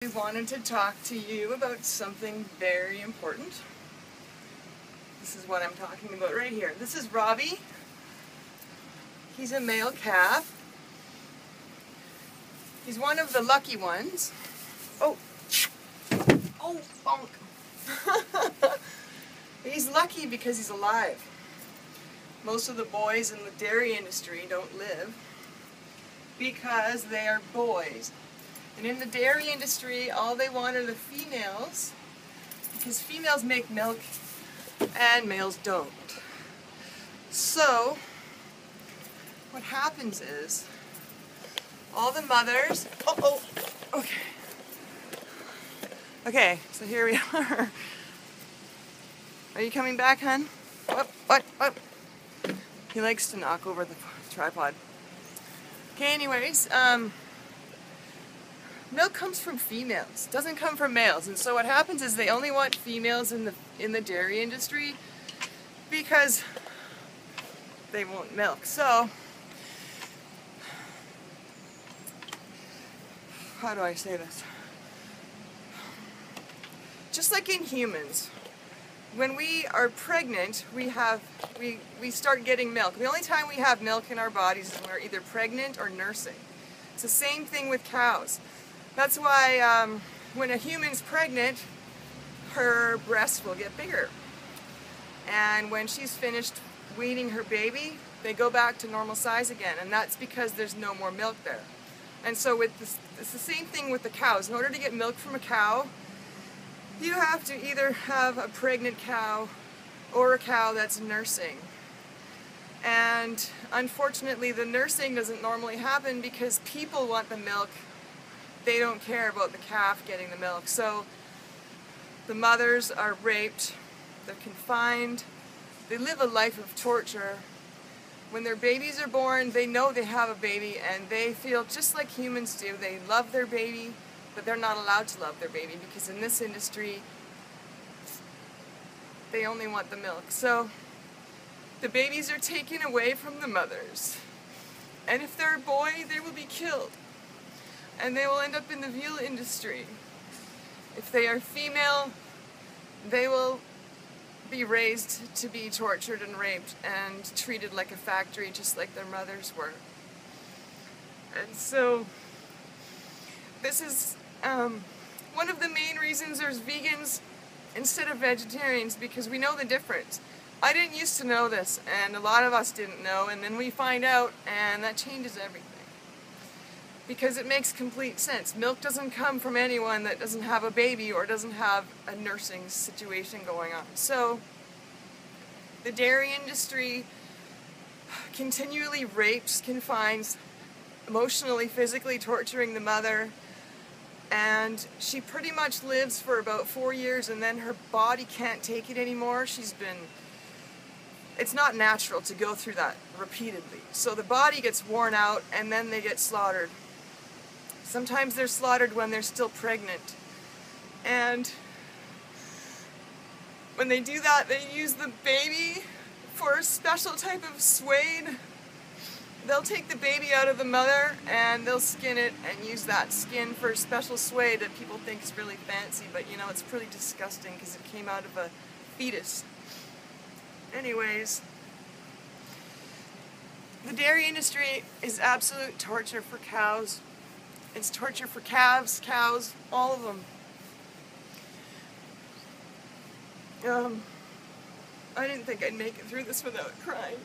I wanted to talk to you about something very important. This is what I'm talking about right here. This is Robbie. He's a male calf. He's one of the lucky ones. Oh, bonk. He's lucky because he's alive. Most of the boys in the dairy industry don't live because they are boys. And in the dairy industry, all they want are the females, because females make milk and males don't. So, what happens is, all the mothers, okay, so here we are. Are you coming back, hun? What? He likes to knock over the tripod. Okay, anyways, milk comes from females, doesn't come from males, and so what happens is they only want females in the dairy industry because they won't milk. So, how do I say this? Just like in humans, when we are pregnant, we start getting milk. The only time we have milk in our bodies is when we're either pregnant or nursing. It's the same thing with cows. That's why when a human's pregnant, her breasts will get bigger. And when she's finished weaning her baby, they go back to normal size again. And that's because there's no more milk there. And so with this, it's the same thing with the cows. In order to get milk from a cow, you have to either have a pregnant cow or a cow that's nursing. And unfortunately, the nursing doesn't normally happen because people want the milk. They don't care about the calf getting the milk. So the mothers are raped, they're confined, they live a life of torture. When their babies are born, they know they have a baby and they feel just like humans do. They love their baby, but they're not allowed to love their baby because in this industry, they only want the milk. So the babies are taken away from the mothers. And if they're a boy, they will be killed. And they will end up in the veal industry. If they are female, they will be raised to be tortured and raped and treated like a factory, just like their mothers were. And so, this is one of the main reasons there's vegans instead of vegetarians, because we know the difference. I didn't used to know this, and a lot of us didn't know, and then we find out, and that changes everything. Because it makes complete sense. Milk doesn't come from anyone that doesn't have a baby or doesn't have a nursing situation going on. So, the dairy industry continually rapes, confines, emotionally, physically torturing the mother, and she pretty much lives for about 4 years and then her body can't take it anymore. It's not natural to go through that repeatedly. So the body gets worn out and then they get slaughtered. Sometimes they're slaughtered when they're still pregnant. And when they do that, they use the baby for a special type of suede. They'll take the baby out of the mother and they'll skin it and use that skin for a special suede that people think is really fancy, but you know, it's pretty disgusting because it came out of a fetus. Anyways, the dairy industry is absolute torture for cows. It's torture for calves, cows, all of them. I didn't think I'd make it through this without crying.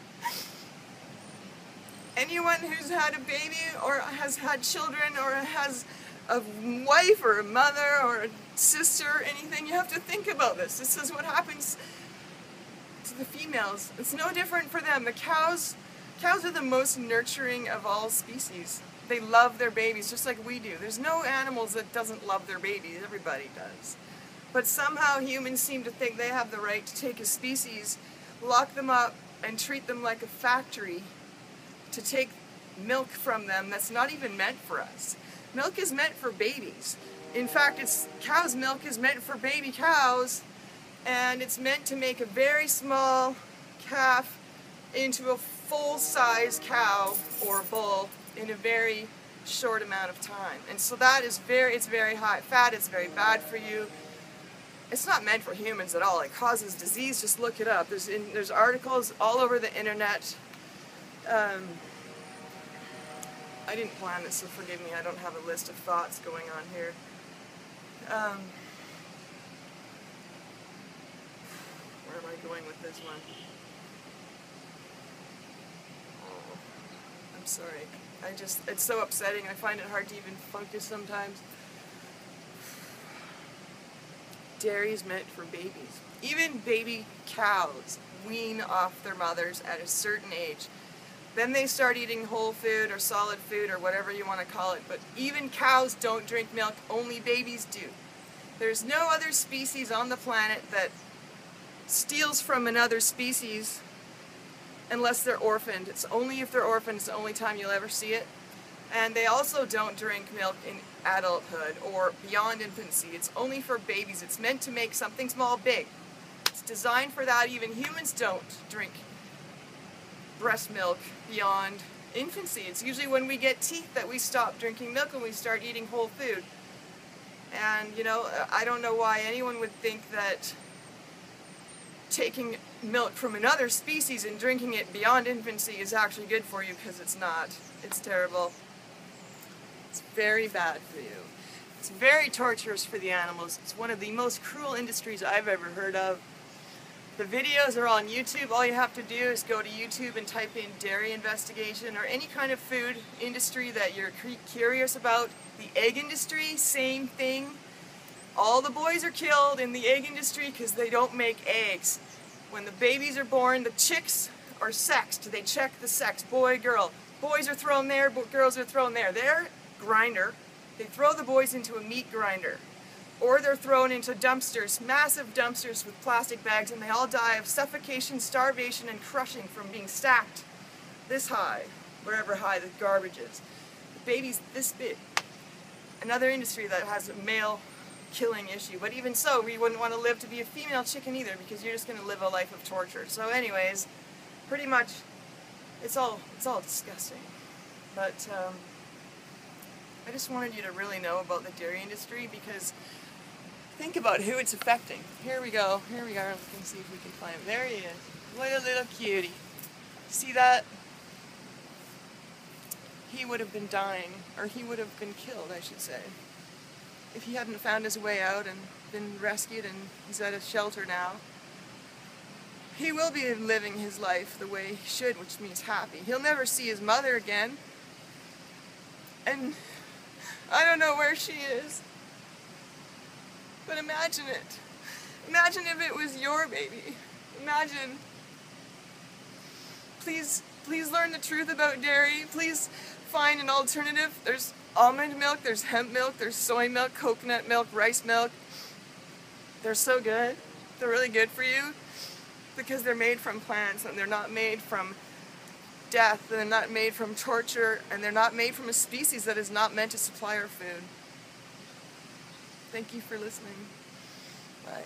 Anyone who's had a baby or has had children or has a wife or a mother or a sister or anything, you have to think about this. This is what happens to the females. It's no different for them. The cows are the most nurturing of all species. They love their babies just like we do. There's no animals that doesn't love their babies. Everybody does. But somehow humans seem to think they have the right to take a species, lock them up, and treat them like a factory to take milk from them that's not even meant for us. Milk is meant for babies. In fact, cow's milk is meant for baby cows, and it's meant to make a very small calf into a full-size cow or bull in a very short amount of time. And so that is it's very high fat, it's very bad for you. It's not meant for humans at all. It causes disease. Just look it up. There's articles all over the internet. I didn't plan this, so forgive me. I don't have a list of thoughts going on here. Where am I going with this one? Oh, I'm sorry. It's so upsetting. I find it hard to even focus sometimes. Dairy is meant for babies. Even baby cows wean off their mothers at a certain age. Then they start eating whole food or solid food or whatever you want to call it. But even cows don't drink milk, only babies do. There's no other species on the planet that steals from another species unless they're orphaned. It's only if they're orphaned, it's the only time you'll ever see it. And they also don't drink milk in adulthood or beyond infancy. It's only for babies. It's meant to make something small big. It's designed for that. Even humans don't drink breast milk beyond infancy. It's usually when we get teeth that we stop drinking milk and we start eating whole food. And, you know, I don't know why anyone would think that taking milk from another species and drinking it beyond infancy is actually good for you, because it's not. It's terrible. It's very bad for you. It's very torturous for the animals. It's one of the most cruel industries I've ever heard of. The videos are on YouTube. All you have to do is go to YouTube and type in dairy investigation or any kind of food industry that you're curious about. The egg industry, same thing. All the boys are killed in the egg industry because they don't make eggs. When the babies are born, the chicks are sexed. They check the sex, boy, girl. Boys are thrown there, girls are thrown there. They're grinder. They throw the boys into a meat grinder. Or they're thrown into dumpsters, massive dumpsters with plastic bags, and they all die of suffocation, starvation, and crushing from being stacked this high, wherever high the garbage is. The baby's this big. Another industry that has a male killing issue, but even so, we wouldn't want to live to be a female chicken either, because you're just going to live a life of torture. So anyways, pretty much, it's all disgusting. But I just wanted you to really know about the dairy industry, because think about who it's affecting. Here we go. Here we are. Let's see if we can find him. There he is. What a little cutie. See that? He would have been dying, or he would have been killed, I should say, if he hadn't found his way out and been rescued, and he's at a shelter now. He will be living his life the way he should, which means happy. He'll never see his mother again. And I don't know where she is. But imagine it. Imagine if it was your baby. Imagine. Please learn the truth about dairy. Please find an alternative. There's almond milk, there's hemp milk, there's soy milk, coconut milk, rice milk. They're so good. They're really good for you because they're made from plants, and they're not made from death, and they're not made from torture, and they're not made from a species that is not meant to supply our food. Thank you for listening. Bye.